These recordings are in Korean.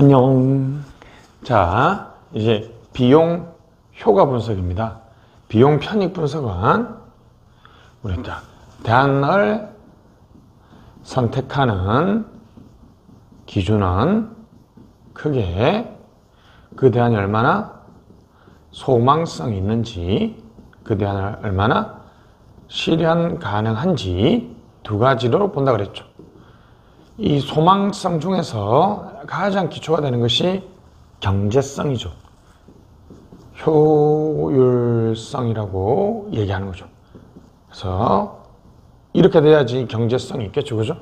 안녕. 자, 이제 비용 효과 분석입니다. 비용 편익 분석은 우리 대안을 선택하는 기준은 크게 그 대안이 얼마나 소망성이 있는지, 그 대안을 얼마나 실현 가능한지 두 가지로 본다 그랬죠. 이 소망성 중에서 가장 기초가 되는 것이 경제성이죠. 효율성이라고 얘기하는 거죠. 그래서 이렇게 돼야지 경제성이 있겠죠. 그죠?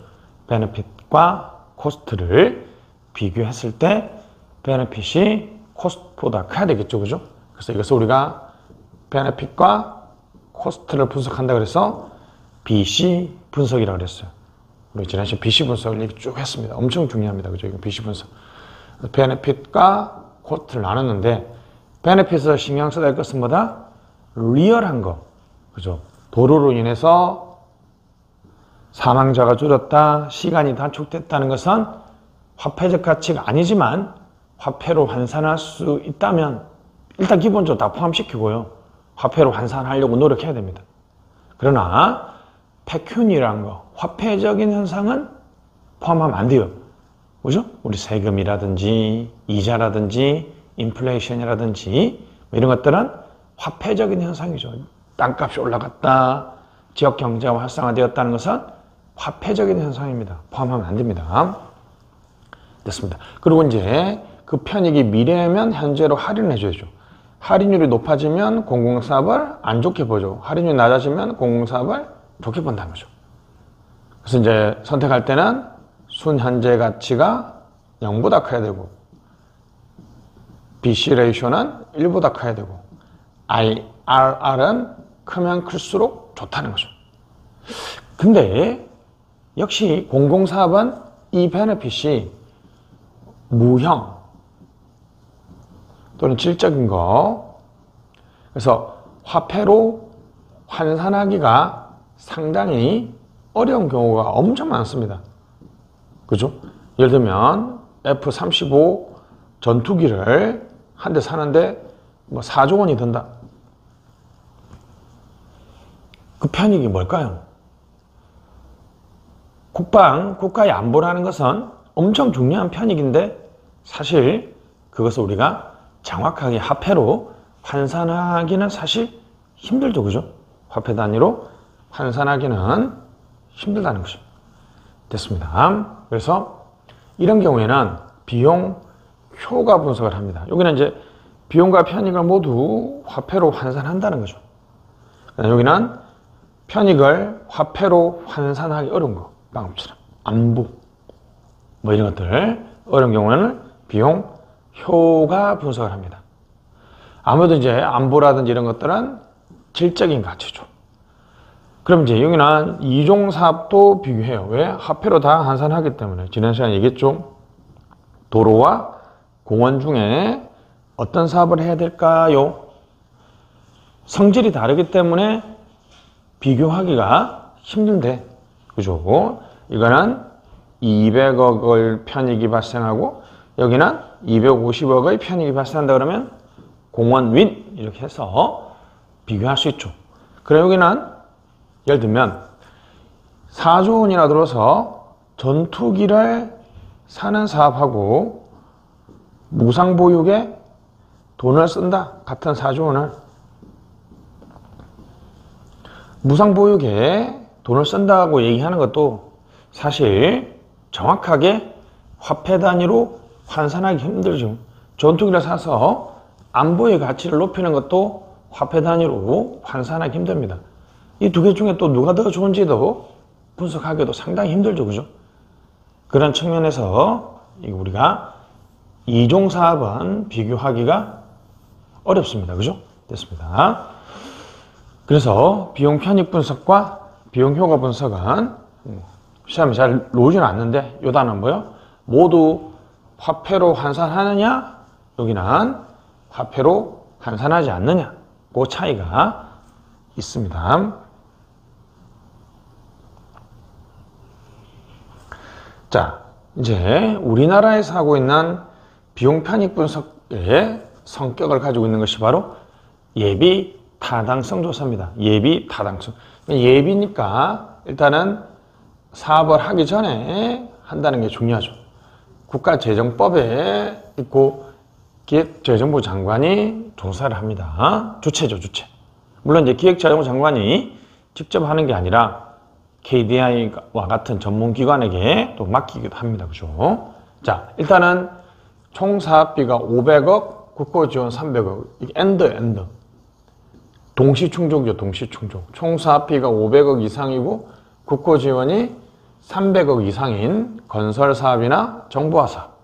베네핏과 코스트를 비교했을 때 베네핏이 코스트보다 커야 되겠죠. 그죠? 그래서 이것을 우리가 베네핏과 코스트를 분석한다 그래서 BC 분석이라고 그랬어요. 우리 지난 시간에 BC 분석을 얘기 쭉 했습니다. 엄청 중요합니다. 그죠? 이거 BC 분석. 베네핏과 코스트를 나눴는데, 베네핏을 신경 써야 될 것은 뭐다? 리얼한 거. 그죠? 도로로 인해서 사망자가 줄었다, 시간이 단축됐다는 것은 화폐적 가치가 아니지만 화폐로 환산할 수 있다면 일단 기본적으로 다 포함시키고요. 화폐로 환산하려고 노력해야 됩니다. 그러나 페큐니라는 거, 화폐적인 현상은 포함하면 안 돼요. 그죠? 우리 세금이라든지 이자라든지 인플레이션이라든지 이런 것들은 화폐적인 현상이죠. 땅값이 올라갔다, 지역 경제가 활성화되었다는 것은 화폐적인 현상입니다. 포함하면 안 됩니다. 됐습니다. 그리고 이제 그 편익이 미래면 현재로 할인해 줘야죠. 할인율이 높아지면 공공사업을 안 좋게 보죠. 할인율이 낮아지면 공공사업을 좋게 본다는 거죠. 그래서 이제 선택할 때는 순현재 가치가 0보다 커야 되고, BC 레이쇼는 1보다 커야 되고, IRR은 크면 클수록 좋다는 거죠. 근데 역시 공공사업은 이 베네핏이 무형 또는 질적인 거, 그래서 화폐로 환산하기가 상당히 어려운 경우가 엄청 많습니다. 그죠? 예를 들면 F-35 전투기를 한 대 사는데 뭐 4조 원이 든다. 그 편익이 뭘까요? 국가의 안보라는 것은 엄청 중요한 편익인데 사실 그것을 우리가 정확하게 화폐로 환산하기는 사실 힘들죠. 그죠? 화폐 단위로 환산하기는 힘들다는 거죠. 됐습니다. 그래서 이런 경우에는 비용 효과 분석을 합니다. 여기는 이제 비용과 편익을 모두 화폐로 환산한다는 거죠. 여기는 편익을 화폐로 환산하기 어려운 거, 방금처럼 안보 뭐 이런 것들 어려운 경우에는 비용 효과 분석을 합니다. 아무래도 이제 안보라든지 이런 것들은 질적인 가치죠. 그럼 이제 여기는 이종사업도 비교해요. 왜? 화폐로 다 환산하기 때문에. 지난 시간에 얘기했죠. 도로와 공원 중에 어떤 사업을 해야 될까요? 성질이 다르기 때문에 비교하기가 힘든데, 그죠? 이거는 200억의 편익이 발생하고 여기는 250억의 편익이 발생한다 그러면 공원 윈 이렇게 해서 비교할 수 있죠. 그래 여기는 예를 들면 4조 원이나 들어서 전투기를 사는 사업하고 무상보육에 돈을 쓴다. 같은 4조 원을 무상보육에 돈을 쓴다고 얘기하는 것도 사실 정확하게 화폐 단위로 환산하기 힘들죠. 전투기를 사서 안보의 가치를 높이는 것도 화폐 단위로 환산하기 힘듭니다. 이 두 개 중에 또 누가 더 좋은지도 분석하기도 상당히 힘들죠. 그죠? 그런 측면에서 우리가 이종사업은 비교하기가 어렵습니다. 그죠? 됐습니다. 그래서 비용 편익 분석과 비용 효과 분석은 시험에 잘 나오지는 않는데 요 단어는 뭐요? 모두 화폐로 환산하느냐, 여기는 화폐로 환산하지 않느냐, 그 차이가 있습니다. 자, 이제 우리나라에서 하고 있는 비용 편익 분석의 성격을 가지고 있는 것이 바로 예비 타당성 조사입니다. 예비 타당성. 예비니까 일단은 사업을 하기 전에 한다는 게 중요하죠. 국가재정법에 있고 기획재정부 장관이 조사를 합니다. 주체죠, 주체. 물론 이제 기획재정부 장관이 직접 하는 게 아니라 KDI와 같은 전문기관에게 또 맡기기도 합니다. 그죠? 자, 일단은 총 사업비가 500억, 국고지원 300억. 이게 엔드. 동시충족이죠, 동시충족. 총 사업비가 500억 이상이고 국고지원이 300억 이상인 건설사업이나 정부화 사업.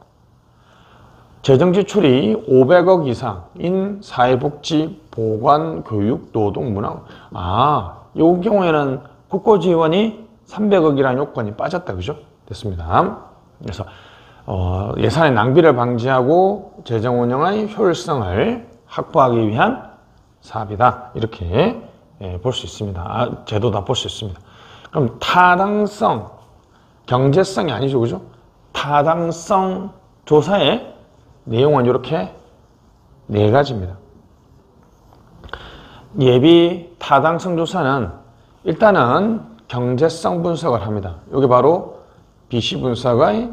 재정지출이 500억 이상인 사회복지, 보건, 교육, 노동, 문화. 이 경우에는 국고지원이 300억이라는 요건이 빠졌다. 그죠? 됐습니다. 그래서 예산의 낭비를 방지하고 재정운영의 효율성을 확보하기 위한 사업이다. 이렇게 볼 수 있습니다. 제도다 볼 수 있습니다. 그럼 타당성, 경제성이 아니죠. 그죠? 타당성 조사의 내용은 이렇게 4가지입니다. 예비 타당성 조사는 일단은 경제성 분석을 합니다. 이게 바로 BC 분석의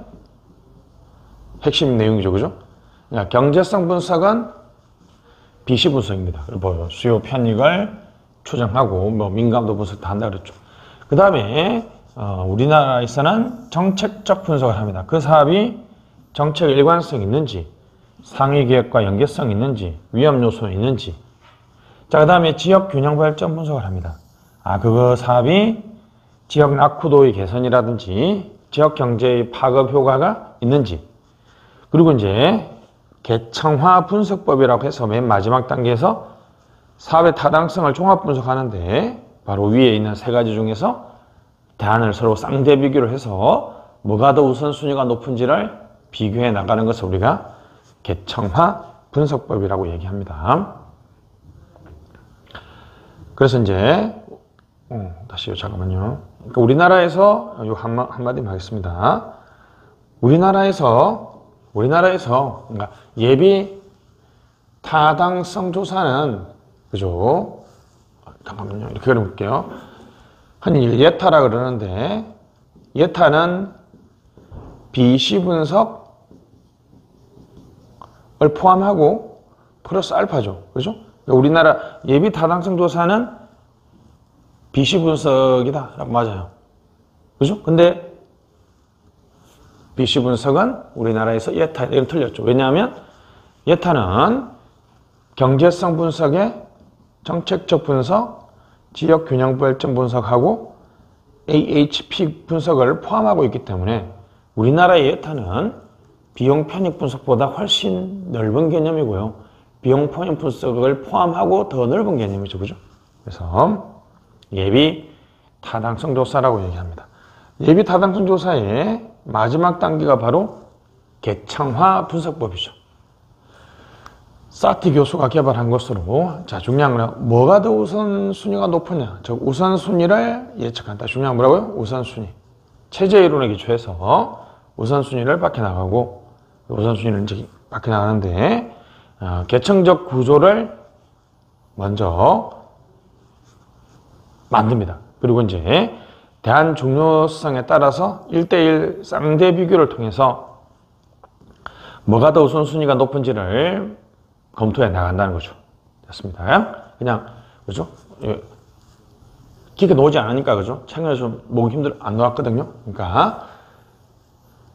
핵심 내용이죠. 그죠? 그러니까 경제성 분석은 BC 분석입니다. 뭐 수요 편익을 추정하고 뭐 민감도 분석 다 한다 그랬죠. 그 다음에 우리나라에서는 정책적 분석을 합니다. 그 사업이 정책 일관성이 있는지, 상위 계획과 연계성이 있는지, 위험 요소는 있는지. 자, 그 다음에 지역 균형 발전 분석을 합니다. 그 사업이 지역 낙후도의 개선이라든지 지역 경제의 파급 효과가 있는지. 그리고 이제 계층화 분석법이라고 해서 맨 마지막 단계에서 사업의 타당성을 종합 분석하는데 바로 위에 있는 3가지 중에서 대안을 서로 쌍대 비교를 해서 뭐가 더 우선순위가 높은지를 비교해 나가는 것을 우리가 계층화 분석법이라고 얘기합니다. 그래서 이제 다시 잠깐만요. 그러니까 우리나라에서 요 한마디만 하겠습니다. 우리나라에서 그러니까 예비 타당성 조사는 그죠? 잠깐만요. 이렇게 그려볼게요. 흔히 예타라 그러는데 예타는 BC 분석을 포함하고 플러스 알파죠. 그죠? 그러니까 우리나라 예비 타당성 조사는 BC 분석이다. 라고 맞아요. 그죠? 근데 BC 분석은 우리나라에서 예타, 이건 틀렸죠. 왜냐하면 예타는 경제성 분석에 정책적 분석, 지역 균형 발전 분석하고 AHP 분석을 포함하고 있기 때문에 우리나라의 예타는 비용 편익 분석보다 훨씬 넓은 개념이고요. 비용 편익 분석을 포함하고 더 넓은 개념이죠. 그죠? 그래서 예비 타당성 조사라고 얘기합니다. 예비 타당성 조사의 마지막 단계가 바로 계층화 분석법이죠. 사티 교수가 개발한 것으로 중요한 건 뭐가 더 우선순위가 높으냐. 즉 우선순위를 예측한다. 중요한 뭐라고요? 우선순위. 체제 이론에 기초해서 우선순위를 밝혀나가고 우선순위를 이제 밝혀나가는데 계층적 구조를 먼저 만듭니다. 그리고 이제 대안 중요성에 따라서 1대1 쌍대 비교를 통해서 뭐가 더 우선순위가 높은지를 검토해 나간다는 거죠. 됐습니다. 그냥, 그죠? 기가 나오지 않으니까, 그죠? 최근에 좀 목이 안 나왔거든요. 그러니까,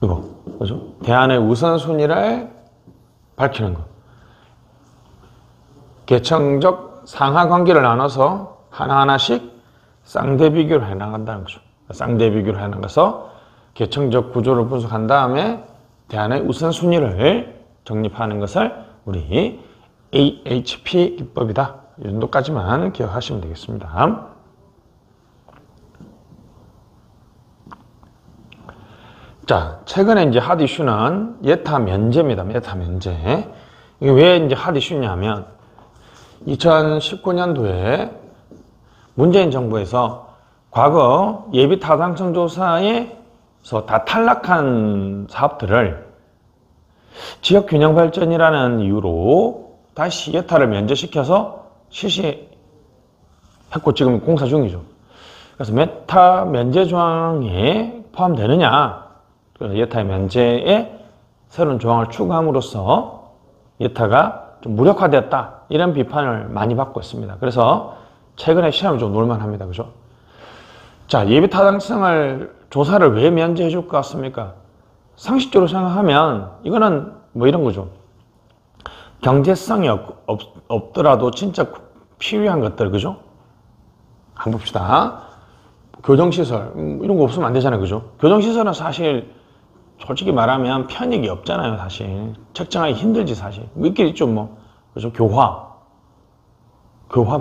이거, 그죠? 대안의 우선순위를 밝히는 거. 계층적 상하 관계를 나눠서 하나하나씩 쌍대 비교를 해 나간다는 거죠. 쌍대 비교를 해 나가서 계층적 구조를 분석한 다음에 대안의 우선순위를 정립하는 것을 우리 AHP 기법이다. 이 정도까지만 기억하시면 되겠습니다. 자, 최근에 이제 핫 이슈는 예타 면제입니다. 예타 면제. 이게 왜 이제 핫 이슈냐면 2019년도에 문재인 정부에서 과거 예비 타당성 조사에서 다 탈락한 사업들을 지역균형발전이라는 이유로 다시 예타를 면제시켜서 실시했고 지금 공사 중이죠. 그래서 메타 면제 조항에 포함되느냐, 예타의 면제에 새로운 조항을 추가함으로써 예타가 좀 무력화되었다, 이런 비판을 많이 받고 있습니다. 그래서 최근에 시험이 좀 놀만합니다. 그죠? 자, 예비 타당성을 조사를 왜 면제해 줄 것 같습니까? 상식적으로 생각하면 이거는 뭐 이런 거죠. 경제성이 없더라도 진짜 필요한 것들, 그죠? 한번 봅시다. 교정시설, 이런 거 없으면 안 되잖아요. 그죠? 교정시설은 사실 솔직히 말하면 편익이 없잖아요. 사실 책정하기 힘들지. 사실 뭐 있긴 있죠. 뭐 그죠? 교화가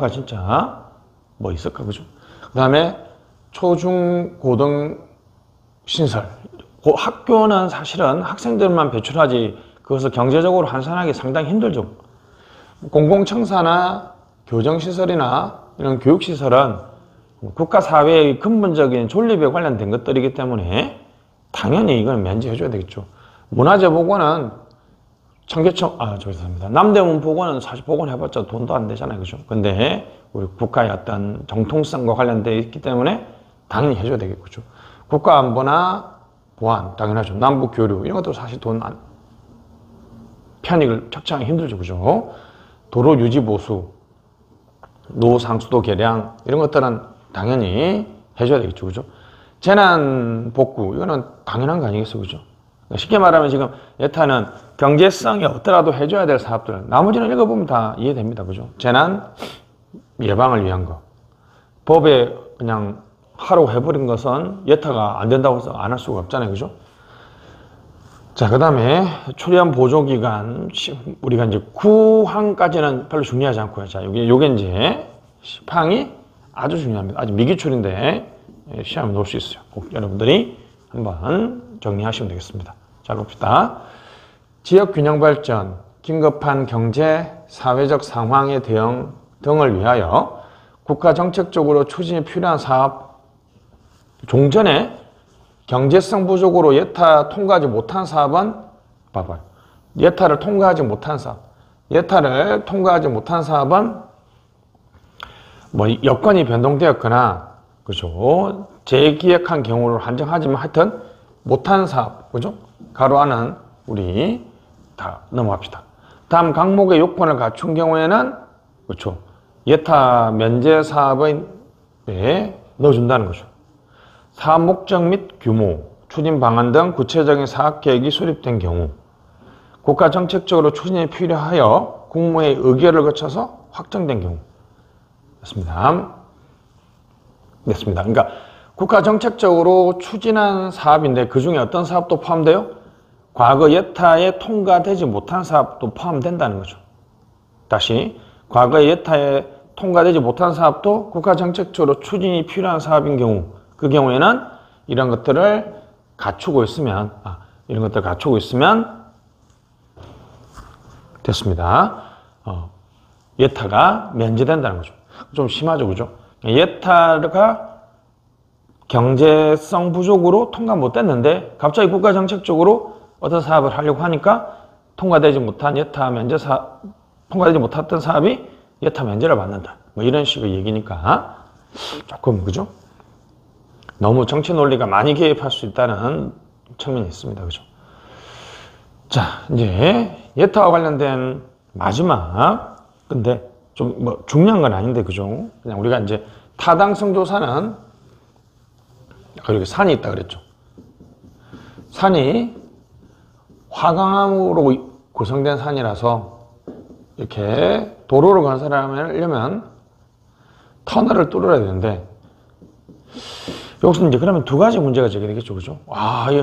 진짜 뭐 있을까. 그죠? 그 다음에 초중 고등 신설, 학교는 사실은 학생들만 배출하지 그것을 경제적으로 환산하기 상당히 힘들죠. 공공청사나 교정시설이나 이런 교육시설은 국가 사회의 근본적인 존립에 관련된 것들이기 때문에 당연히 이건 면제해 줘야 되겠죠. 문화재보건은 청계천, 죄송합니다. 남대문 보건은 사실 복원해봤자 돈도 안 되잖아요. 그죠? 근데 우리 국가의 어떤 정통성과 관련되어 있기 때문에 당연히 해줘야 되겠죠. 국가안보나 보안, 당연하죠. 남북교류, 이런 것도 사실 편익을 책정하기 힘들죠. 그죠? 도로 유지 보수, 노상수도 개량, 이런 것들은 당연히 해줘야 되겠죠. 그죠? 재난복구, 이거는 당연한 거 아니겠어요. 그죠? 쉽게 말하면 지금 예타는 경제성이 없더라도 해줘야 될 사업들, 나머지는 읽어보면 다 이해됩니다. 그죠? 재난 예방을 위한 거. 법에 그냥 하라고 해버린 것은 예타가 안 된다고 해서 안 할 수가 없잖아요. 그죠? 자, 그 다음에 출연 보조기간, 우리가 이제 9항까지는 별로 중요하지 않고요. 자, 요게 이제 10항이 아주 중요합니다. 아직 미기출인데 시험에 놓을 수 있어요. 꼭 여러분들이 한번 정리하시면 되겠습니다. 자, 봅시다. 지역균형발전, 긴급한 경제, 사회적 상황에 대응 등을 위하여 국가 정책적으로 추진이 필요한 사업, 종전에 경제성 부족으로 예타 통과하지 못한 사업은, 봐봐요. 예타를 통과하지 못한 사업은 뭐 여건이 변동되었거나, 그죠? 재기획한 경우를 한정하지만 하여튼 못한 사업, 그죠? 가로 안은 우리 다 넘어갑시다. 다음 항목의 요건을 갖춘 경우에는, 그렇죠? 예타 면제 사업에 넣어준다는 거죠. 사업 목적 및 규모, 추진 방안 등 구체적인 사업 계획이 수립된 경우, 국가 정책적으로 추진이 필요하여 국무회의 의결을 거쳐서 확정된 경우. 됐습니다. 그러니까 국가 정책적으로 추진한 사업인데 그 중에 어떤 사업도 포함돼요? 과거 예타에 통과되지 못한 사업도 포함된다는 거죠. 다시, 과거 예타에 통과되지 못한 사업도 국가 정책적으로 추진이 필요한 사업인 경우, 그 경우에는 이런 것들을 갖추고 있으면, 됐습니다. 예타가 면제된다는 거죠. 좀 심하죠, 그죠? 예타가 경제성 부족으로 통과 못 됐는데 갑자기 국가 정책적으로 어떤 사업을 하려고 하니까 통과되지 못했던 사업이 예타 면제를 받는다. 뭐 이런 식의 얘기니까 조금, 그죠? 너무 정치 논리가 많이 개입할 수 있다는 측면이 있습니다. 그죠? 자, 이제 예타와 관련된 마지막, 근데 좀 뭐 중요한 건 아닌데, 그죠? 그냥 우리가 이제 타당성 조사는, 여기 산이 있다 그랬죠. 산이 화강암으로 구성된 산이라서 이렇게 도로를 건설하려면 터널을 뚫어야 되는데, 여기서 이제 그러면 두 가지 문제가 제기되겠죠. 그죠? 이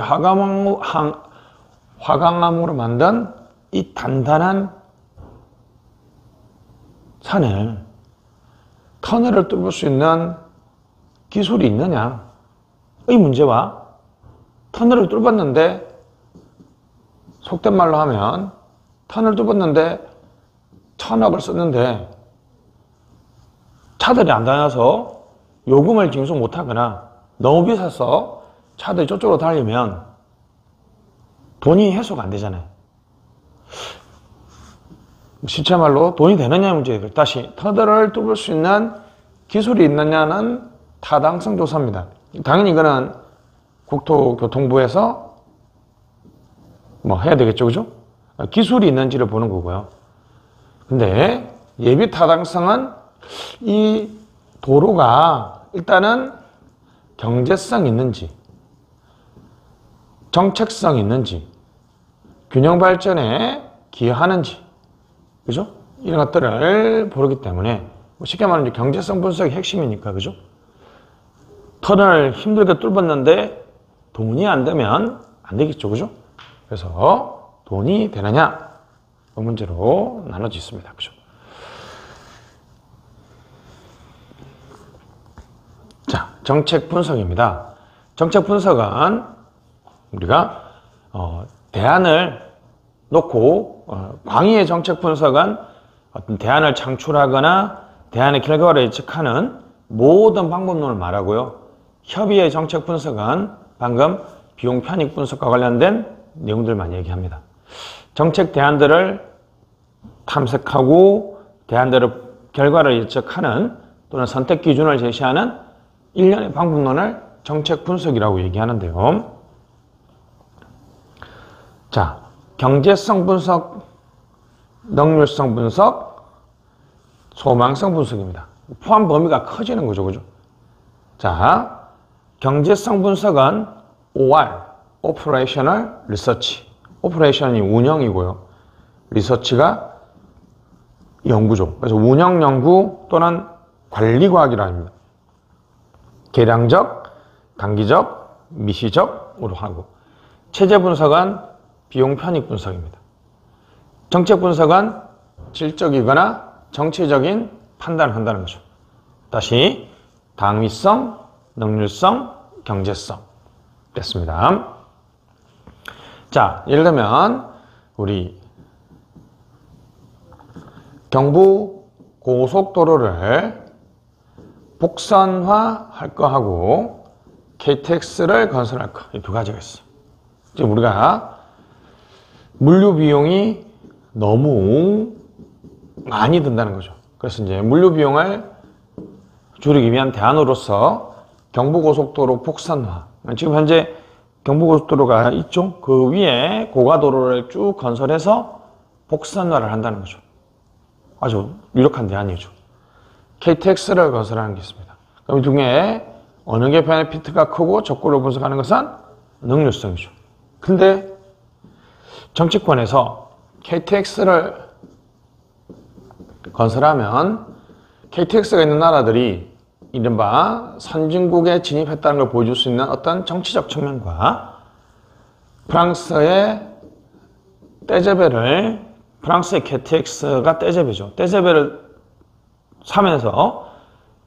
화강암으로 만든 이 단단한 산에 터널을 뚫을 수 있는 기술이 있느냐? 이 문제와 터널을 뚫었는데, 속된 말로 하면 터널을 뚫었는데 천억을 썼는데 차들이 안 다녀서 요금을 징수 못하거나 너무 비싸서 차들이 저쪽으로 달리면 돈이 해소가 안 되잖아요. 실체말로 돈이 되느냐 문제들. 다시 터널을 뚫을 수 있는 기술이 있느냐는 타당성 조사입니다. 당연히 이거는 국토교통부에서 뭐 해야 되겠죠, 그죠? 기술이 있는지를 보는 거고요. 근데 예비 타당성은 이 도로가 일단은 경제성 있는지, 정책성 있는지, 균형 발전에 기여하는지, 그죠? 이런 것들을 보기 때문에 쉽게 말하면 경제성 분석이 핵심이니까, 그죠? 터널 힘들게 뚫었는데 돈이 안 되면 안 되겠죠, 그죠? 그래서 돈이 되느냐 이 문제로 나눠져 있습니다, 그죠? 자, 정책 분석입니다. 정책 분석은 우리가 대안을 놓고 광의의 정책 분석은 어떤 대안을 창출하거나 대안의 결과를 예측하는 모든 방법론을 말하고요. 협의의 정책 분석은 방금 비용 편익 분석과 관련된 내용들 많이 얘기합니다. 정책 대안들을 탐색하고 대안들의 결과를 예측하는 또는 선택 기준을 제시하는 일련의 방법론을 정책 분석이라고 얘기하는데요. 자, 경제성 분석, 능률성 분석, 소망성 분석입니다. 포함 범위가 커지는 거죠, 그죠? 자, 경제성 분석은 OR, Operational Research. Operation이 운영이고요. 리서치가 연구죠. 그래서 운영 연구 또는 관리과학이라 합니다. 계량적, 단기적, 미시적으로 하고, 체제 분석은 비용 편익 분석입니다. 정책 분석은 질적이거나 정치적인 판단을 한다는 거죠. 다시 당위성, 능률성, 경제성 됐습니다. 자, 예를 들면 우리 경부 고속도로를 복선화할 거하고 KTX를 건설할 거, 이 두 가지가 있어요. 지금 우리가 물류 비용이 너무 많이 든다는 거죠. 그래서 이제 물류 비용을 줄이기 위한 대안으로서 경부고속도로 복선화. 지금 현재 경부고속도로가 있죠. 그 위에 고가도로를 쭉 건설해서 복선화를 한다는 거죠. 아주 유력한 대안이죠. KTX를 건설하는 게 있습니다. 그럼 이 중에 어느 게 베네피트가 크고 적구를 분석하는 것은 능률성이죠. 근데 정치권에서 KTX를 건설하면 KTX가 있는 나라들이 이른바 선진국에 진입했다는 걸 보여줄 수 있는 어떤 정치적 측면과 프랑스의 프랑스의 KTX가 떼제베죠. 떼제베를 사면서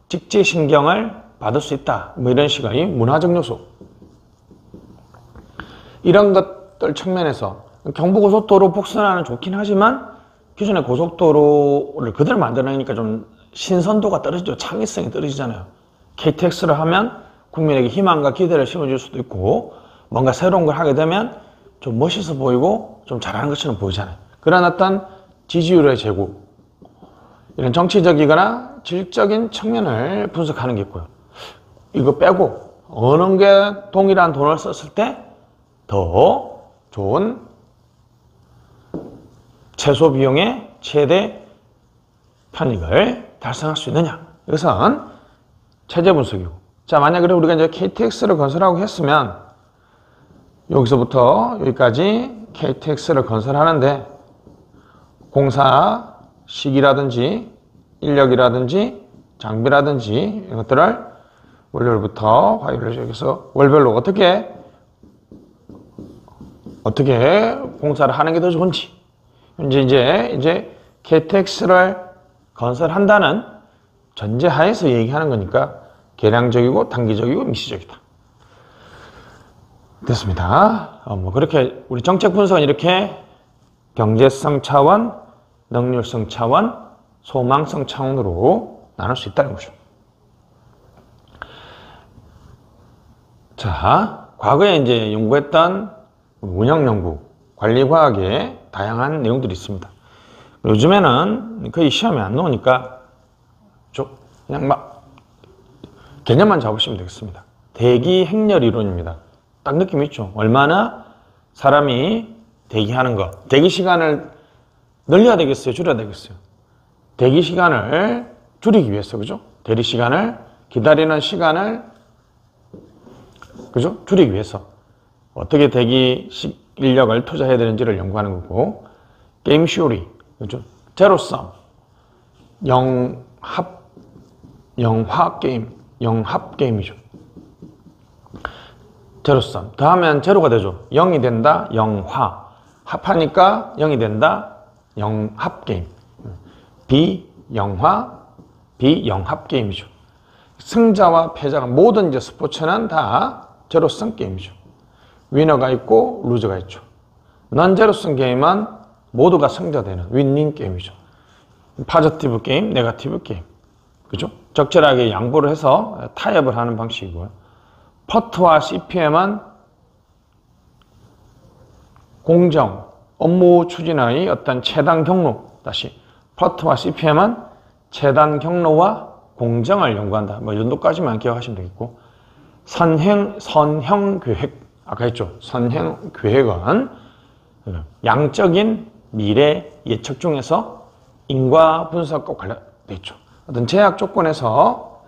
직지신경을 받을 수 있다. 뭐 이런 식의 문화적 요소. 이런 것들 측면에서 경부고속도로 복선화는 좋긴 하지만 기존의 고속도로를 그대로 만들어내니까 좀 신선도가 떨어지죠. 창의성이 떨어지잖아요. KTX를 하면 국민에게 희망과 기대를 심어줄 수도 있고 뭔가 새로운 걸 하게 되면 좀 멋있어 보이고 좀 잘하는 것처럼 보이잖아요. 그런 어떤 지지율의 제고, 이런 정치적이거나 질적인 측면을 분석하는 게 있고요. 이거 빼고 어느 게 동일한 돈을 썼을 때 더 좋은 최소 비용의 최대 편익을 달성할 수 있느냐. 이것은 체제 분석이고. 자, 만약에 우리가 이제 KTX를 건설하고 했으면 여기서부터 여기까지 KTX를 건설하는데 공사 시기라든지 인력이라든지 장비라든지 이런 것들을 월요일부터 화요일 여기서 월별로 어떻게 공사를 하는 게 더 좋은지 이제 KTX를 건설한다는 전제하에서 얘기하는 거니까 계량적이고 단기적이고 미시적이다. 됐습니다. 뭐 그렇게 우리 정책 분석은 이렇게 경제성 차원, 능률성 차원, 소망성 차원으로 나눌 수 있다는 거죠. 자, 과거에 이제 연구했던 운영 연구, 관리과학에 다양한 내용들이 있습니다. 요즘에는 거의 시험에 안 나오니까 그냥 막 개념만 잡으시면 되겠습니다. 대기 행렬 이론입니다. 딱 느낌 있죠? 얼마나 사람이 대기하는 거, 대기 시간을 늘려야 되겠어요? 줄여야 되겠어요? 대기 시간을 줄이기 위해서, 그죠? 대기 시간을, 기다리는 시간을, 그죠? 줄이기 위해서 어떻게 대기 인력을 투자해야 되는지를 연구하는 거고, 게임 시오리, 그죠? 제로섬, 영합 게임이죠. 제로섬. 다음엔 제로가 되죠. 0이 된다, 영화. 합하니까 0이 된다, 영합 게임. 비영합 게임이죠. 승자와 패자가 모든 이제 스포츠는 다 제로섬 게임이죠. 위너가 있고 루저가 있죠. 넌 제로섬 게임은 모두가 승자되는 윈윈 게임이죠. 파지티브 게임, 네거티브 게임. 그죠? 적절하게 양보를 해서 타협을 하는 방식이고요. 퍼트와 CPM은 공정, 업무 추진의 어떤 최단 경로. 다시 퍼트와 CPM은 최단 경로와 공정을 연구한다. 뭐 이 정도까지만 기억하시면 되겠고, 선형 계획. 아까 했죠. 선형 계획은 양적인 미래 예측 중에서 인과 분석과 관련되어 있죠. 어떤 제약 조건에서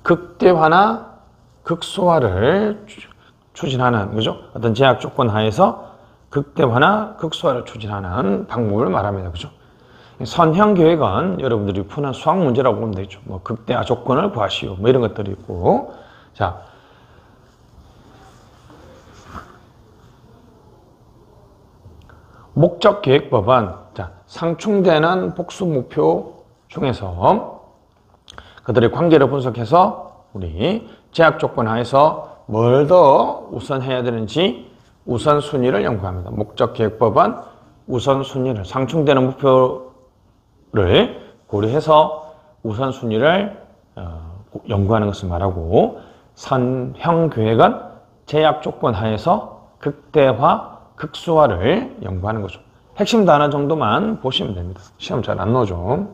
극대화나 극소화를 추진하는, 그죠? 어떤 제약 조건 하에서 극대화나 극소화를 추진하는 방법을 말합니다. 그죠? 선형 계획은 여러분들이 푸는 수학 문제라고 보면 되죠. 뭐 극대화 조건을 구하시오. 뭐 이런 것들이 있고. 자. 목적 계획법은 상충되는 복수 목표 중에서 그들의 관계를 분석해서 우리 제약 조건 하에서 뭘 더 우선해야 되는지 우선순위를 연구합니다. 목적 계획법은 우선순위를, 상충되는 목표를 고려해서 우선순위를 연구하는 것을 말하고, 선형 계획은 제약 조건 하에서 극대화, 극소화를 연구하는 거죠. 핵심 단어 정도만 보시면 됩니다. 시험 잘 안 나오죠.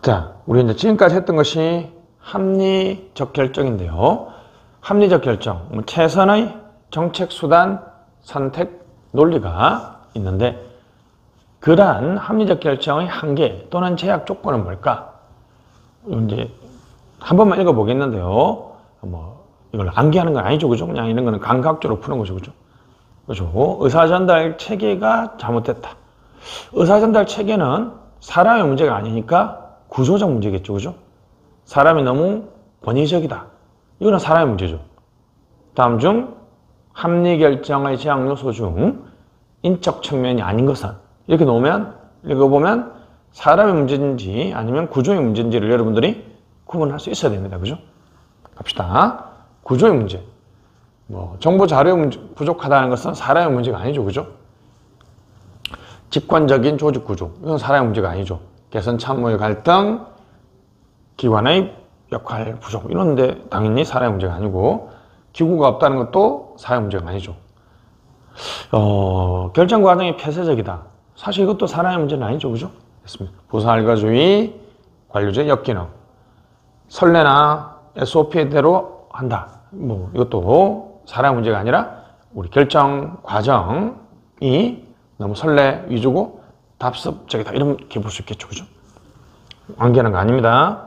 자, 우리 이제 지금까지 했던 것이 합리적 결정인데요. 합리적 결정, 최선의 정책 수단 선택 논리가 있는데, 그러한 합리적 결정의 한계 또는 제약 조건은 뭘까? 이제 한 번만 읽어보겠는데요. 뭐 이걸 암기하는 건 아니죠, 그죠? 그냥 이런 거는 감각적으로 푸는 거죠, 그죠? 그죠? 의사전달 체계가 잘못됐다. 의사전달 체계는 사람의 문제가 아니니까 구조적 문제겠죠, 그죠? 사람이 너무 권위적이다. 이거는 사람의 문제죠. 다음 중 합리결정의 제약 요소 중 인적 측면이 아닌 것은, 이렇게 놓으면, 읽어보면 사람의 문제인지 아니면 구조의 문제인지를 여러분들이 구분할 수 있어야 됩니다. 그죠? 갑시다. 구조의 문제. 뭐 정보 자료 부족하다는 것은 사람의 문제가 아니죠. 그죠? 직관적인 조직 구조. 이건 사람의 문제가 아니죠. 개선 참모의 갈등, 기관의 역할 부족. 이런데 당연히 사람의 문제가 아니고, 기구가 없다는 것도 사람의 문제가 아니죠. 결정 과정이 폐쇄적이다. 사실 이것도 사람의 문제는 아니죠. 그죠? 됐습니다. 부서 알가주의, 관료제 역기능. 선례나 SOP대로 한다. 뭐 이것도 사람의 문제가 아니라 우리 결정 과정이 너무 선례 위주고 답습적이다. 이렇게 볼 수 있겠죠. 그죠? 완기하는 거 아닙니다.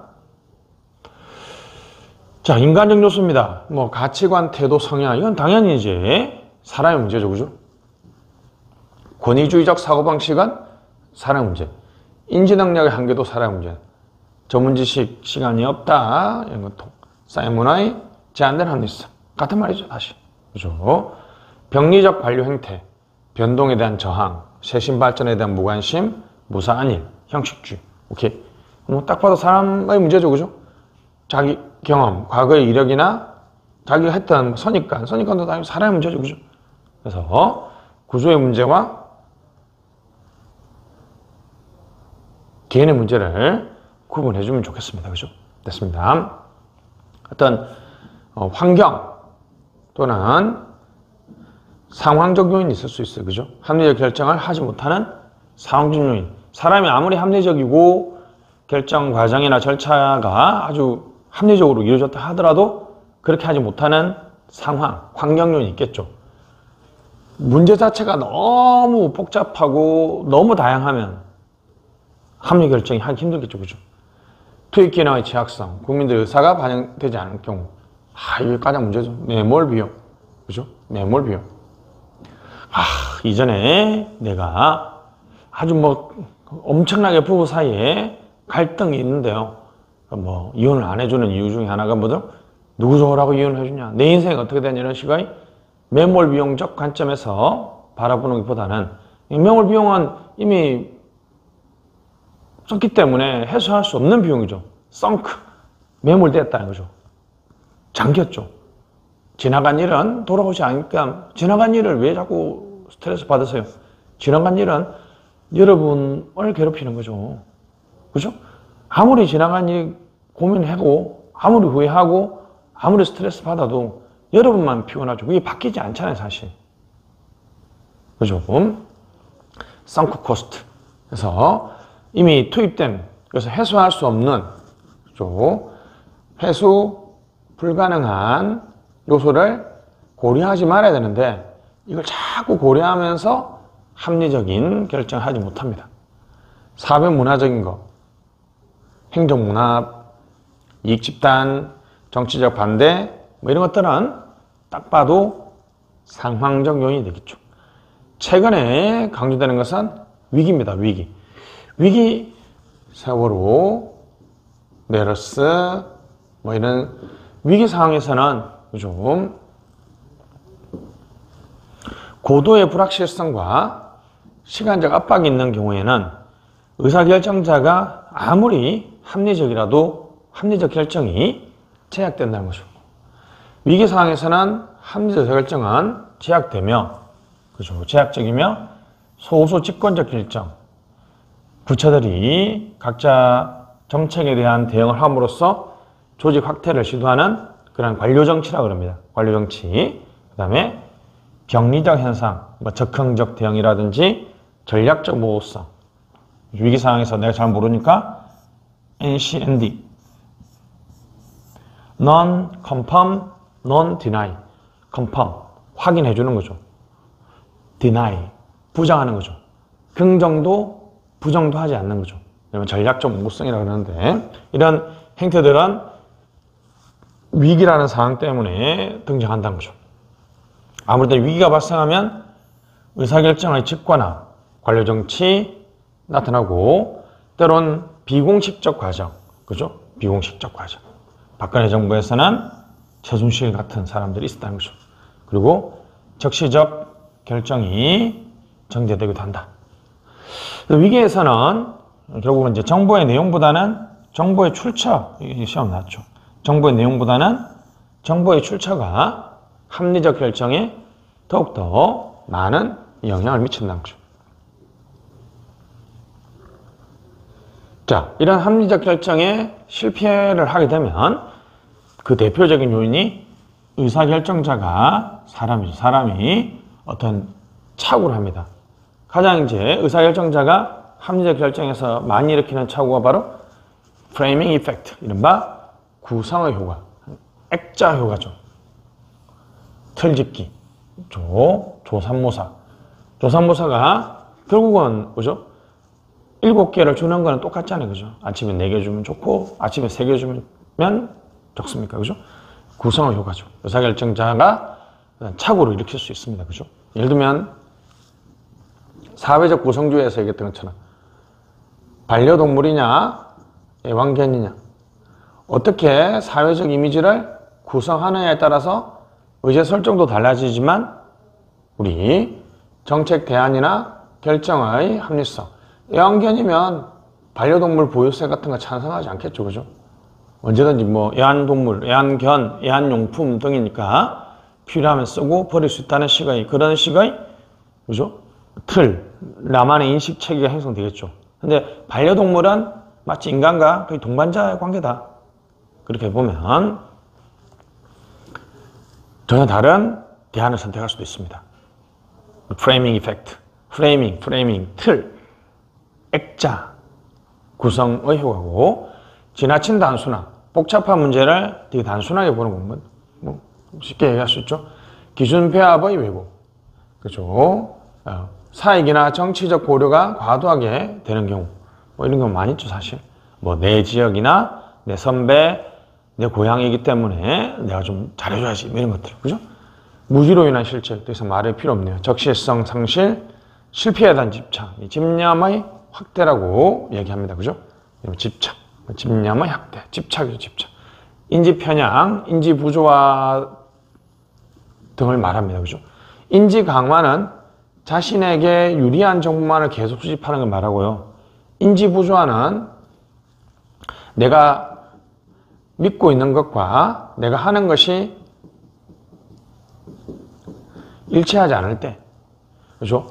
자, 인간적 요소입니다. 뭐 가치관, 태도, 성향. 이건 당연히 이제 사람의 문제죠. 그죠? 권위주의적 사고방식은 사람의 문제. 인지능력의 한계도 사람의 문제. 전문지식 시간이 없다. 이런 것도. 사이먼의 제한된 합리성. 같은 말이죠. 다시. 그죠? 병리적 관료 행태. 변동에 대한 저항. 쇄신 발전에 대한 무관심. 무사 안일. 형식주의. 오케이. 뭐 딱 봐도 사람의 문제죠. 그죠? 자기 경험, 과거의 이력이나 자기가 했던 선입관도 다 사람의 문제죠. 그죠? 그래서 구조의 문제와 개인의 문제를 구분해주면 좋겠습니다. 그죠? 됐습니다. 어떤 환경 또는 상황적 요인이 있을 수 있어요. 그죠? 합리적 결정을 하지 못하는 상황적 요인. 사람이 아무리 합리적이고 결정 과정이나 절차가 아주 합리적으로 이루어졌다 하더라도 그렇게 하지 못하는 상황, 환경 요인이 있겠죠. 문제 자체가 너무 복잡하고 너무 다양하면 합리 결정이 하기 힘들겠죠. 그죠? 투입 기능의 취약성, 국민들의 의사가 반영되지 않을 경우. 이게 가장 문제죠. 매몰 비용. 그죠? 매몰 비용. 이전에 내가 아주 엄청나게 부부 사이에 갈등이 있는데요. 이혼을 안 해주는 이유 중에 하나가 뭐죠? 누구 좋으라고 이혼을 해주냐? 내 인생이 어떻게 되냐? 이런 식의 매몰 비용적 관점에서 바라보는 것보다는 매몰 비용은 이미 썼기 때문에 해소할 수 없는 비용이죠. 썬크, 매몰됐다는 거죠. 잠겼죠. 지나간 일은 돌아오지 않으니까 지나간 일을 왜 자꾸 스트레스 받으세요? 지나간 일은 여러분을 괴롭히는 거죠. 그죠? 아무리 지나간 일 고민하고 아무리 후회하고 아무리 스트레스 받아도 여러분만 피곤하죠. 그게 바뀌지 않잖아요, 사실. 그죠? 썬크 코스트. 그래서 이미 투입된, 그래서 해소할 수 없는, 그죠? 해소 불가능한 요소를 고려하지 말아야 되는데 이걸 자꾸 고려하면서 합리적인 결정을 하지 못합니다. 사회 문화적인 거, 행정문화, 이익집단, 정치적 반대 이런 것들은 딱 봐도 상황적 요인이 되겠죠. 최근에 강조되는 것은 위기입니다. 위기. 위기, 세월호, 메르스 이런 위기 상황에서는 좀 고도의 불확실성과 시간적 압박이 있는 경우에는 의사결정자가 아무리 합리적이라도 합리적 결정이 제약된다는 것이고, 위기 상황에서는 합리적 결정은 제약되며, 그죠? 제약적이며 소수 집권적 결정, 부처들이 각자 정책에 대한 대응을 함으로써 조직 확대를 시도하는 그런 관료정치라고 합니다. 관료정치. 그 다음에 병리적 현상, 적응적 대응이라든지 전략적 모호성. 위기 상황에서 내가 잘 모르니까 NCND. Non-confirm, non-deny. confirm. 확인해 주는 거죠. deny. 부정하는 거죠. 긍정도 부정도 하지 않는 거죠. 전략적 모호성이라고 하는데 이런 행태들은 위기라는 상황 때문에 등장한다는 거죠. 아무래도 위기가 발생하면 의사결정의 직관화, 관료정치 나타나고 때론 비공식적 과정, 그죠? 비공식적 과정. 박근혜 정부에서는 최순실 같은 사람들이 있었다는 거죠. 그리고 적시적 결정이 정제되기도 한다. 위기에서는 결국은 이제 정보의 내용보다는 정보의 출처, 시험 나왔죠. 정보의 내용보다는 정보의 출처가 합리적 결정에 더욱더 많은 영향을 미친다는 거죠. 자, 이런 합리적 결정에 실패를 하게 되면 그 대표적인 요인이 의사결정자가 사람이죠. 사람이 어떤 착오를 합니다. 가장 이제 의사결정자가 합리적 결정에서 많이 일으키는 착오가 바로 프레이밍 이펙트, 이른바 구성의 효과, 액자 효과죠. 틀짓기, 조삼모사. 조삼모사가 결국은 뭐죠? 7개를 주는 거는 똑같잖아요. 그죠? 아침에 4개 주면 좋고, 아침에 3개 주면 좋습니까? 그죠? 구성의 효과죠. 의사결정자가 착오를 일으킬 수 있습니다. 그죠? 예를 들면, 사회적 구성주의에서 얘기했던 것처럼, 반려동물이냐, 애완견이냐, 어떻게 사회적 이미지를 구성하느냐에 따라서 의제 설정도 달라지지만, 우리 정책 대안이나 결정의 합리성, 애완견이면 반려동물 보유세 같은 거 찬성하지 않겠죠. 그죠? 언제든지 애완동물, 애완견, 애완용품 등이니까 필요하면 쓰고 버릴 수 있다는 식의, 그런 식의, 그죠? 틀, 나만의 인식 체계가 형성되겠죠. 근데 반려동물은 마치 인간과 거의 동반자의 관계다. 그렇게 보면 전혀 다른 대안을 선택할 수도 있습니다. 프레이밍 이펙트, 프레이밍, 틀, 액자, 구성의 효과고, 지나친 단순화, 복잡한 문제를 되게 단순하게 보는 공부, 뭐 쉽게 얘기할 수 있죠. 기준 배합의 왜곡, 그죠? 사익이나 정치적 고려가 과도하게 되는 경우, 뭐 이런 경우 많이 있죠, 사실. 뭐 내 지역이나 내 선배, 내 고향이기 때문에 내가 좀 잘해줘야지, 뭐 이런 것들, 그죠? 무지로 인한 실책, 더 이상 말할 필요 없네요. 적시성 상실, 실패에 대한 집착, 이 집념의 확대라고 얘기합니다, 그죠? 집착, 집념의 확대, 집착이죠, 집착. 인지 편향, 인지 부조화 등을 말합니다, 그죠? 인지 강화는 자신에게 유리한 정보만을 계속 수집하는 걸 말하고요. 인지 부조화는 내가 믿고 있는 것과 내가 하는 것이 일치하지 않을 때, 그죠?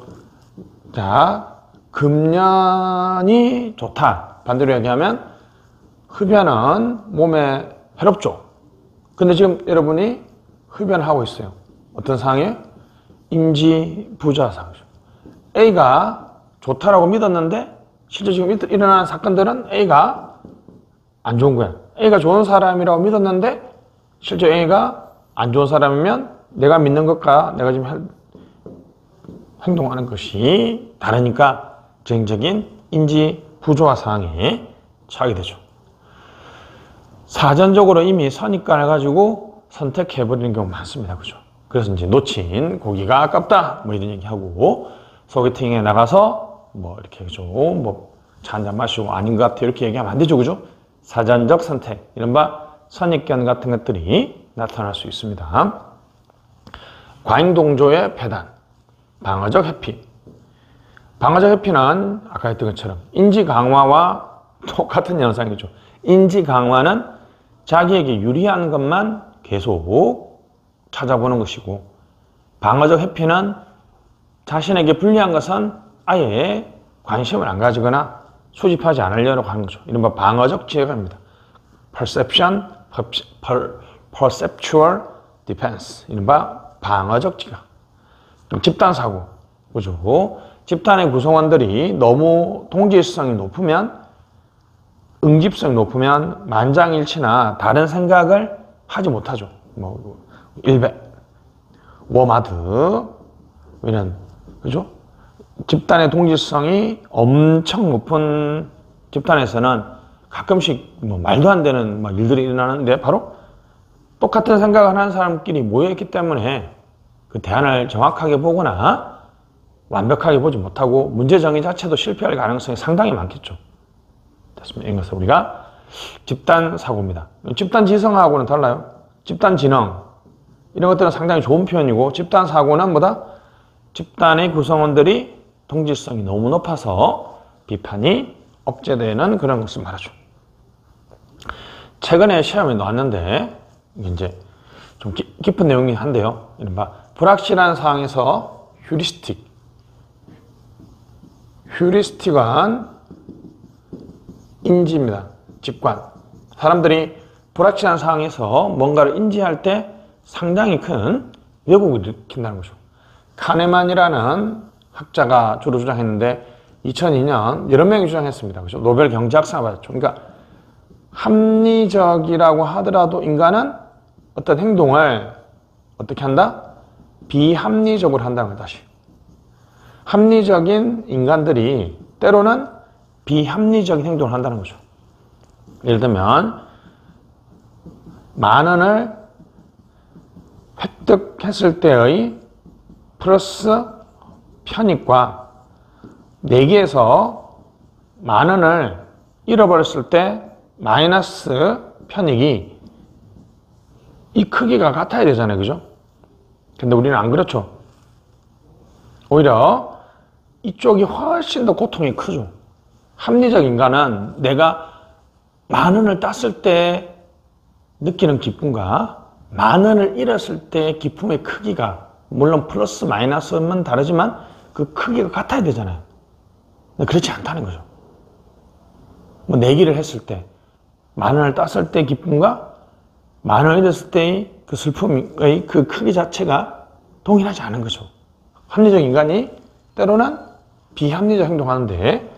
자, 금연이 좋다. 반대로 얘기하면 흡연은 몸에 해롭죠. 근데 지금 여러분이 흡연하고 있어요. 어떤 상황이에요? 인지 부조화 상황이죠. A가 좋다라고 믿었는데 실제 지금 일어나는 사건들은 A가 안 좋은 거야. A가 좋은 사람이라고 믿었는데 실제 A가 안 좋은 사람이면 내가 믿는 것과 내가 지금 행동하는 것이 다르니까 정적인 인지 부조화 상황에 처하게 되죠. 사전적으로 이미 선입관을 가지고 선택해버리는 경우 많습니다. 그죠? 그래서 이제 놓친 고기가 아깝다. 뭐 이런 얘기하고 소개팅에 나가서 뭐 이렇게 그죠? 뭐 차 한잔 마시고 아닌 것 같아. 이렇게 얘기하면 안 되죠. 그죠? 사전적 선택. 이른바 선입견 같은 것들이 나타날 수 있습니다. 과잉동조의 폐단. 방어적 회피. 방어적 회피는 아까 했던 것처럼 인지 강화와 똑같은 현상이죠. 인지 강화는 자기에게 유리한 것만 계속 찾아보는 것이고, 방어적 회피는 자신에게 불리한 것은 아예 관심을 안 가지거나 수집하지 않으려고 하는 거죠. 이른바 방어적 지혜입니다. Perception, Perceptual Defense. 이른바 방어적 지각. 집단사고. 그죠? 집단의 구성원들이 너무 동질성이 높으면, 응집성이 높으면 만장일치나 다른 생각을 하지 못하죠. 뭐, 일배, 워마드, 이런, 그죠? 집단의 동질성이 엄청 높은 집단에서는 가끔씩 뭐 말도 안 되는 막 일들이 일어나는데 바로 똑같은 생각을 하는 사람끼리 모여있기 때문에 그 대안을 정확하게 보거나 완벽하게 보지 못하고 문제 정의 자체도 실패할 가능성이 상당히 많겠죠. 됐습니다. 이것은 우리가 집단 사고입니다. 집단 지성하고는 달라요. 집단 지능 이런 것들은 상당히 좋은 표현이고, 집단 사고는 뭐다? 집단의 구성원들이 동질성이 너무 높아서 비판이 억제되는 그런 것을 말하죠. 최근에 시험에 나왔는데 이제 좀 깊은 내용이 한데요. 이른바 불확실한 상황에서 휴리스틱은 인지입니다. 직관. 사람들이 불확실한 상황에서 뭔가를 인지할 때 상당히 큰 왜곡을 일으킨다는 거죠. 카네만이라는 학자가 주로 주장했는데 2002년 여러 명이 주장했습니다. 그죠? 노벨 경제학상을 받았죠. 그러니까 합리적이라고 하더라도 인간은 어떤 행동을 어떻게 한다? 비합리적으로 한다는 거다. 다시. 합리적인 인간들이 때로는 비합리적인 행동을 한다는 거죠. 예를 들면 만 원을 획득했을 때의 플러스 편익과 내기에서 만 원을 잃어버렸을 때 마이너스 편익이 이 크기가 같아야 되잖아요. 그죠? 근데 우리는 안 그렇죠. 오히려 이쪽이 훨씬 더 고통이 크죠. 합리적 인간은 내가 만 원을 땄을 때 느끼는 기쁨과 만 원을 잃었을 때 기쁨의 크기가 물론 플러스 마이너스는 다르지만 그 크기가 같아야 되잖아요. 근데 그렇지 않다는 거죠. 뭐 내기를 했을 때 만 원을 땄을 때 기쁨과 만 원을 잃었을 때의 그 슬픔의 그 크기 자체가 동일하지 않은 거죠. 합리적 인간이 때로는 비합리적 행동하는데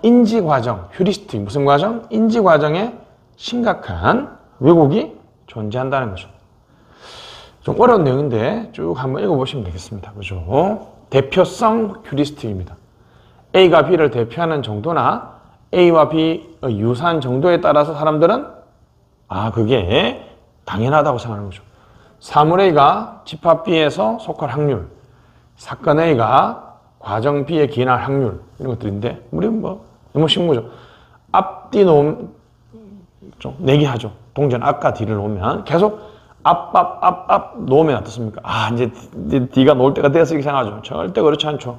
인지과정, 휴리스틱 무슨 과정? 인지과정에 심각한 왜곡이 존재한다는 거죠. 좀 어려운 내용인데 쭉 한번 읽어보시면 되겠습니다. 그죠? 대표성 휴리스틱입니다. A가 B를 대표하는 정도나 A와 B의 유사한 정도에 따라서 사람들은 그게 당연하다고 생각하는 거죠. 사물 A가 집합 B에서 속할 확률, 사건 A가 과정 B에 기인할 확률 이런 것들인데 우리 너무 쉬운 거죠. 앞, 뒤 놓으면 좀 내기하죠. 동전 앞과 뒤를 놓으면 계속 앞 놓으면 어떻습니까? 이제 D가 놓을 때가 됐어 이렇게 생각하죠. 절대 그렇지 않죠.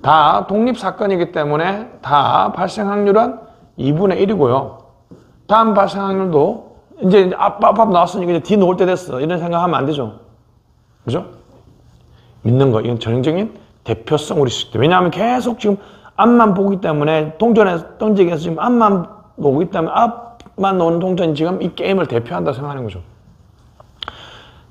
다 독립사건이기 때문에 다 발생 확률은 2분의 1이고요. 다음 발생 확률도 이제 앞 나왔으니까 이제 D 놓을 때 됐어. 이런 생각하면 안 되죠. 그죠? 믿는 거. 이건 전형적인 대표성 우리식도. 왜냐하면 계속 지금 앞만 보기 때문에 동전에 던지기에서 지금 앞만 보기 때문에 앞만 놓는 동전이 지금 이 게임을 대표한다 생각하는 거죠.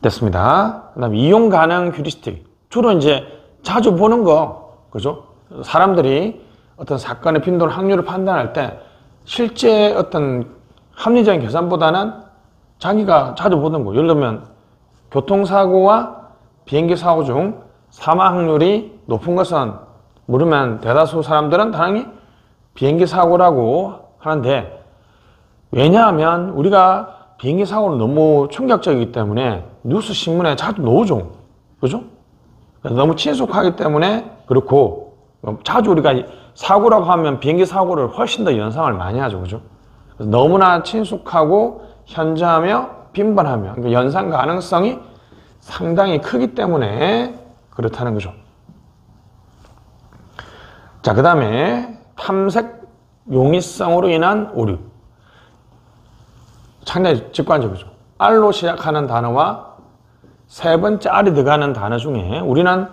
됐습니다. 그 다음에 이용 가능 휴리스틱. 주로 이제 자주 보는 거, 그죠? 사람들이 어떤 사건의 빈도를 확률을 판단할 때 실제 어떤 합리적인 계산보다는 자기가 자주 보는 거. 예를 들면 교통사고와 비행기 사고 중 사망 확률이 높은 것은 물으면 대다수 사람들은 당연히 비행기 사고라고 하는데 왜냐하면 우리가 비행기 사고는 너무 충격적이기 때문에 뉴스 신문에 자주 나오죠. 그죠? 너무 친숙하기 때문에 그렇고 자주 우리가 사고라고 하면 비행기 사고를 훨씬 더 연상을 많이 하죠. 그죠? 너무나 친숙하고 현저하며 빈번하며 그러니까 연상 가능성이 상당히 크기 때문에 그렇다는 거죠. 자, 그 다음에 탐색 용이성으로 인한 오류. 상당히 직관적이죠. R로 시작하는 단어와 세 번째 R이 들어가는 단어 중에 우리는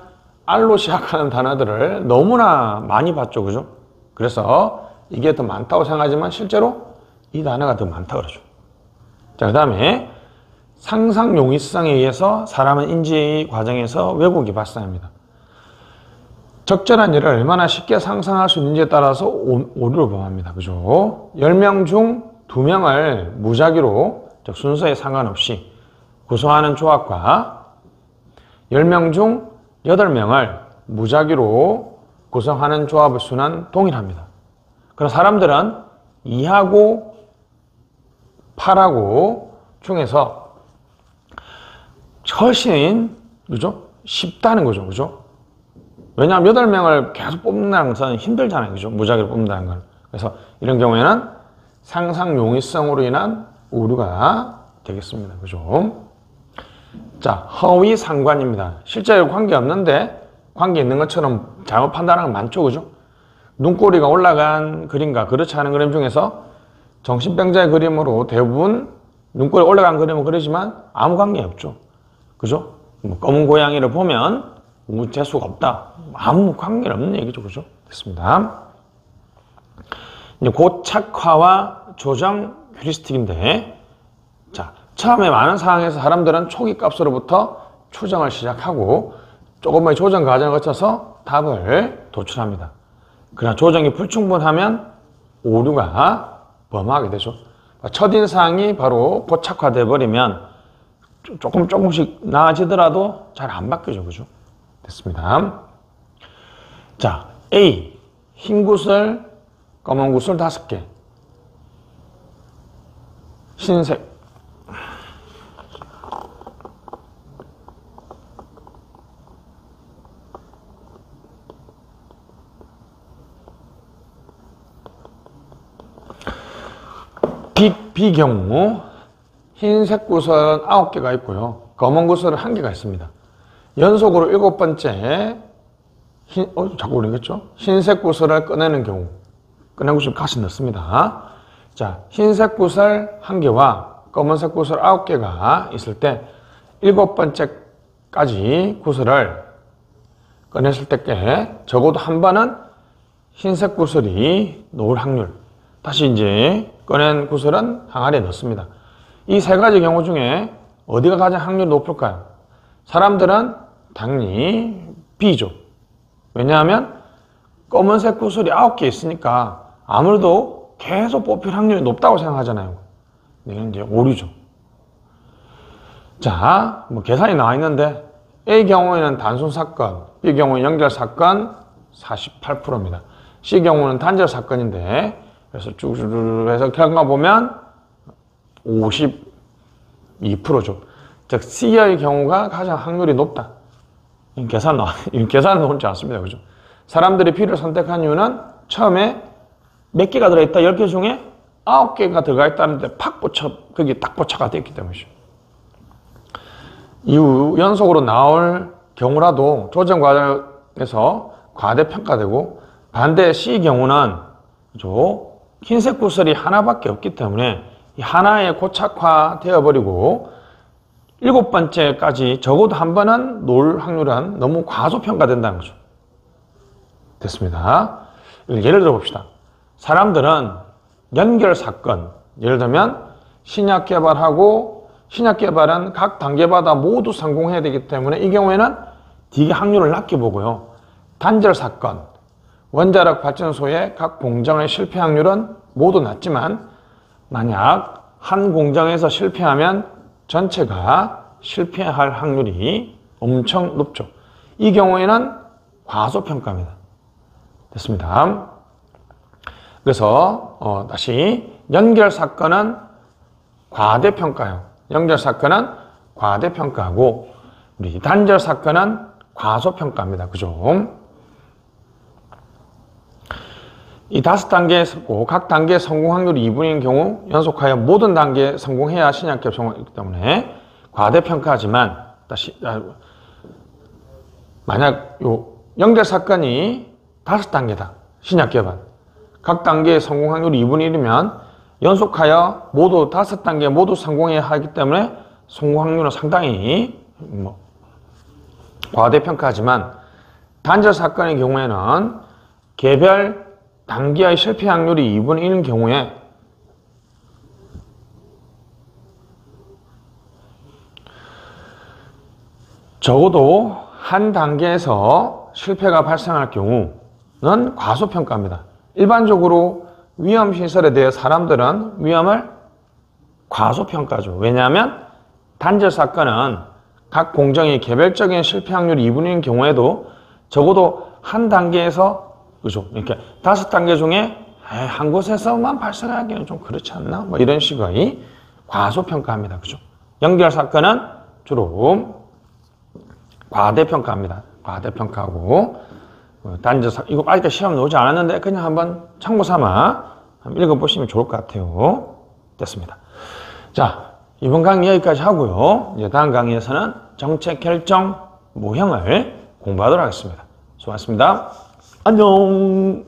R로 시작하는 단어들을 너무나 많이 봤죠. 그죠? 그래서 이게 더 많다고 생각하지만 실제로 이 단어가 더 많다고 그러죠. 자, 그 다음에 상상 용이성에 의해서 사람은 인지 과정에서 왜곡이 발생합니다. 적절한 일을 얼마나 쉽게 상상할 수 있는지에 따라서 오류를 범합니다. 그죠? 10명 중 2명을 무작위로, 즉 순서에 상관없이 구성하는 조합과 10명 중 8명을 무작위로 구성하는 조합의 수는 동일합니다. 그럼 사람들은 2하고 8하고 중에서 훨씬, 그죠? 쉽다는 거죠. 그죠? 왜냐하면 8명을 계속 뽑는다는 것은 힘들잖아요. 그죠? 무작위로 뽑는다는 건. 그래서 이런 경우에는 상상 용이성으로 인한 오류가 되겠습니다. 그죠? 자, 허위 상관입니다. 실제로 관계 없는데 관계 있는 것처럼 잘못 판단하는 건 많죠. 그죠? 눈꼬리가 올라간 그림과 그렇지 않은 그림 중에서 정신병자의 그림으로 대부분 눈꼬리 올라간 그림은 그러지만 아무 관계 없죠. 그죠? 검은 고양이를 보면 재수가 없다. 아무 관계는 없는 얘기죠. 그죠? 됐습니다. 이제 고착화와 조정 휴리스틱인데, 자, 처음에 많은 상황에서 사람들은 초기 값으로부터 추정을 시작하고 조금의 조정 과정을 거쳐서 답을 도출합니다. 그러나 조정이 불충분하면 오류가 범하게 되죠. 첫인상이 바로 고착화돼 버리면 조금씩 나아지더라도 잘 안 바뀌죠. 그죠? 됐습니다. 자, A. 흰 구슬, 검은 구슬 5개. 흰색. B 경우 흰색 구슬은 9개가 있고요. 검은 구슬은 1개가 있습니다. 연속으로 7번째 자꾸 그러겠죠? 흰색 구슬을 꺼내는 경우 꺼낸 구슬 다시 넣습니다. 자, 흰색 구슬 1개와 검은색 구슬 9개가 있을 때 7번째까지 구슬을 꺼냈을 때께 적어도 한 번은 흰색 구슬이 놓을 확률. 다시 이제 꺼낸 구슬은 항아리에 넣습니다. 이 세 가지 경우 중에 어디가 가장 확률이 높을까요? 사람들은 당연히 B죠. 왜냐하면 검은색 구슬이 9개 있으니까 아무래도 계속 뽑힐 확률이 높다고 생각하잖아요. 이건 이제 오류죠. 자, 뭐 계산이 나와 있는데 A 경우에는 단순 사건, B 경우는 연결 사건 48%입니다. C 경우는 단절 사건인데 그래서 쭉쭉 해서 결과 보면 52%죠. 즉 C의 경우가 가장 확률이 높다. 계산 나오지 않습니다. 그죠? 사람들이 B를 선택한 이유는 처음에 몇 개가 들어있다? 10개 중에 9개가 들어가 있다는데 거기 딱 포착가 되어 있기 때문이죠. 이후 연속으로 나올 경우라도 조정 과정에서 과대평가되고 반대 C 경우는 그죠? 흰색 구슬이 하나밖에 없기 때문에 이 하나에 고착화되어 버리고 7번째까지 적어도 한 번은 놓을 확률은 너무 과소평가된다는 거죠. 됐습니다. 예를 들어 봅시다. 사람들은 연결 사건, 예를 들면 신약 개발하고 신약 개발은 각 단계마다 모두 성공해야 되기 때문에 이 경우에는 되게 확률을 낮게 보고요. 단절 사건, 원자력 발전소의 각 공정의 실패 확률은 모두 낮지만 만약 한 공정에서 실패하면 전체가 실패할 확률이 엄청 높죠. 이 경우에는 과소평가입니다. 됐습니다. 그래서 다시 연결 사건은 과대평가요. 연결 사건은 과대평가하고 우리 단절 사건은 과소평가입니다. 그죠? 이 5단계에 각 단계 성공 확률이 2분인 경우 연속하여 모든 단계에 성공해야 신약개발 성공이기 때문에 과대평가하지만 다시 만약 요 연결 사건이 5단계다. 신약개발 각 단계의 성공 확률이 2분의 1이면 연속하여 모두 5단계 모두 성공해야 하기 때문에 성공 확률은 상당히 과대평가하지만 단절 사건의 경우에는 개별 단계의 실패 확률이 2분의 1인 경우에 적어도 한 단계에서 실패가 발생할 경우는 과소평가입니다. 일반적으로 위험시설에 대해 사람들은 위험을 과소평가죠. 왜냐하면 단절 사건은 각 공정의 개별적인 실패 확률이 2분의 1인 경우에도 적어도 한 단계에서 그죠? 이렇게 5단계 중에 한 곳에서만 발생하기는 좀 그렇지 않나? 뭐 이런 식의 과소평가합니다. 그죠? 연결 사건은 주로 과대평가합니다. 과대평가하고 단절 사건 이거 아직 시험 나오지 않았는데 그냥 한번 참고 삼아 한번 읽어보시면 좋을 것 같아요. 됐습니다. 자, 이번 강의 여기까지 하고요. 이제 다음 강의에서는 정책 결정 모형을 공부하도록 하겠습니다. 수고하셨습니다. 안녕.